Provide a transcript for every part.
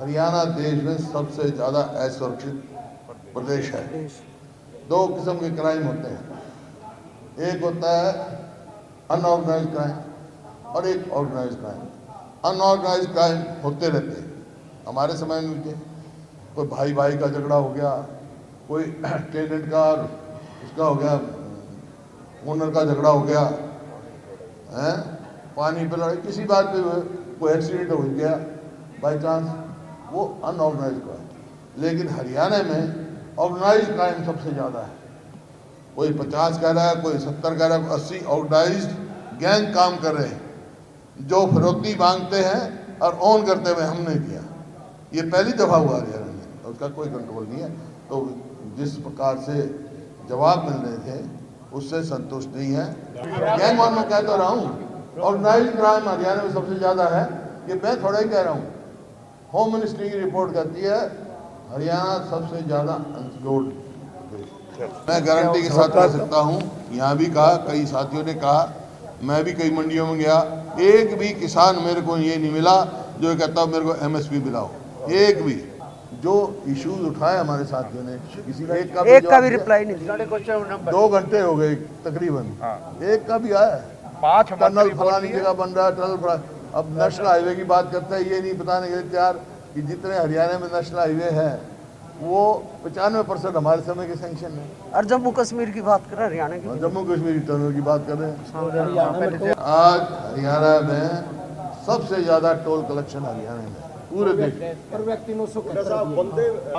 हरियाणा देश में सबसे ज़्यादा असुरक्षित प्रदेश है। दो किस्म के क्राइम होते हैं, एक होता है अनऑर्गेनाइज क्राइम और एक ऑर्गेनाइज क्राइम। अनऑर्गेनाइज क्राइम होते रहते हैं, हमारे समय में भी थे। कोई भाई भाई का झगड़ा हो गया, कोई टेनेंट का और उसका हो गया, ओनर का झगड़ा हो गया है, पानी पे लड़ाई, किसी बात पे कोई एक्सीडेंट हो गया बाई चांस, वो अनऑर्गेनाइज क्राइम। लेकिन हरियाणा में ऑर्गेनाइज क्राइम सबसे ज़्यादा है। कोई 50 कह रहा है, कोई 70 कह रहा है, 80 ऑर्गेनाइज गैंग काम कर रहे हैं, जो फिरौती मांगते हैं और ऑन करते हुए हमने किया। ये पहली दफ़ा हुआ हरियाणा में, उसका कोई कंट्रोल नहीं है। तो जिस प्रकार से जवाब मिल रहे थे उससे संतुष्ट नहीं है। गैंग वॉर में कह तो रहा हूँ, ऑर्गेनाइज क्राइम हरियाणा में सबसे ज़्यादा है, ये मैं थोड़ा ही कह रहा हूँ। होम मिनिस्ट्री की रिपोर्ट कहती है हरियाणा सबसे ज़्यादा अनसिक्योर्ड। मैं गारंटी के साथ कह सकता हूँ, यहाँ भी कहा, कई साथियों ने कहा, मैं भी कई मंडियों में गया, एक भी किसान मेरे को ये नहीं मिला जो कहता मेरे को MSP दिलाओ। एक भी जो इश्यूज उठाए हमारे साथियों ने, किसी एक का भी रिप्लाई नहीं दिया। 2 घंटे हो गए तकरीबन, एक का भी आया। 5 टनल फलानी जगह बन रहा है, टनल फला। अब नेशनल हाईवे की बात करते हैं, ये नहीं बताने के लिए तैयार कि जितने हरियाणा में नेशनल हाईवे है वो 95% हमारे समय के सैंक्शन है। और जम्मू कश्मीर की बात कर रहे हैं, हरियाणा की, जम्मू कश्मीर टनल की बात कर रहे हैं। आज हरियाणा में सबसे ज्यादा टोल कलेक्शन हरियाणा में पूरे देश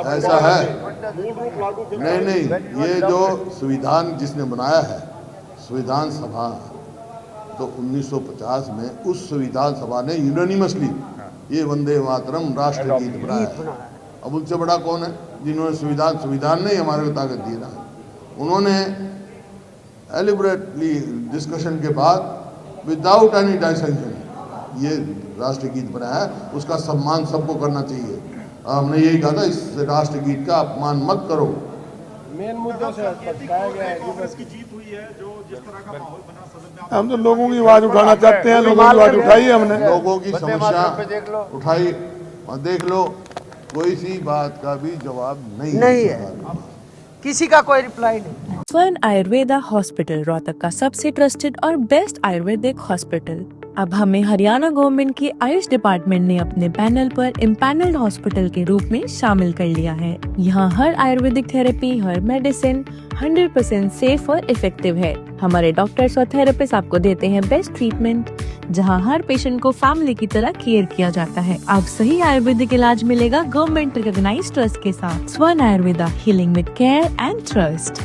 ऐसा है। नहीं, ये जो संविधान जिसने बनाया है, संविधान सभा, तो 1950 में उस संविधान सभा ने यूनानिमसली ये वंदे मातरम राष्ट्रगीत बनाया। अब उनसे बड़ा कौन है जिन्होंने संविधान ने हमारे को ताकत दी ना। उन्होंने एलिबरेटली डिस्कशन के बाद विदाउट एनी डाइसेंशन ये राष्ट्रगीत बनाया है, उसका सम्मान सबको करना चाहिए। हमने यही कहा था, इस राष्ट्रगीत का अपमान मत करो। मेन मुद्दा से बताया गया है कांग्रेस की जीत हुई है, जो जिस तरह का माहौल बना सदन में। हम तो लोगों की आवाज उठाना चाहते हैं, लोगों की आवाज उठाई है हमने, लोगों की समस्या उठाई और देख लो, कोई सी बात का भी जवाब नहीं है, किसी का कोई रिप्लाई नहीं। स्वर्ण आयुर्वेदा हॉस्पिटल रोहतक का सबसे ट्रस्टेड और बेस्ट आयुर्वेदिक हॉस्पिटल। अब हमें हरियाणा गवर्नमेंट की आयुष डिपार्टमेंट ने अपने पैनल पर इम्पैनल्ड हॉस्पिटल के रूप में शामिल कर लिया है। यहाँ हर आयुर्वेदिक थेरेपी, हर मेडिसिन 100% सेफ और इफेक्टिव है। हमारे डॉक्टर्स और थेरेपिस्ट आपको देते हैं बेस्ट ट्रीटमेंट, जहाँ हर पेशेंट को फैमिली की तरह केयर किया जाता है। अब सही आयुर्वेदिक इलाज मिलेगा गवर्नमेंट रिकॉग्नाइज्ड ट्रस्ट के साथ। स्वर्ण Ayurveda, healing with care and trust.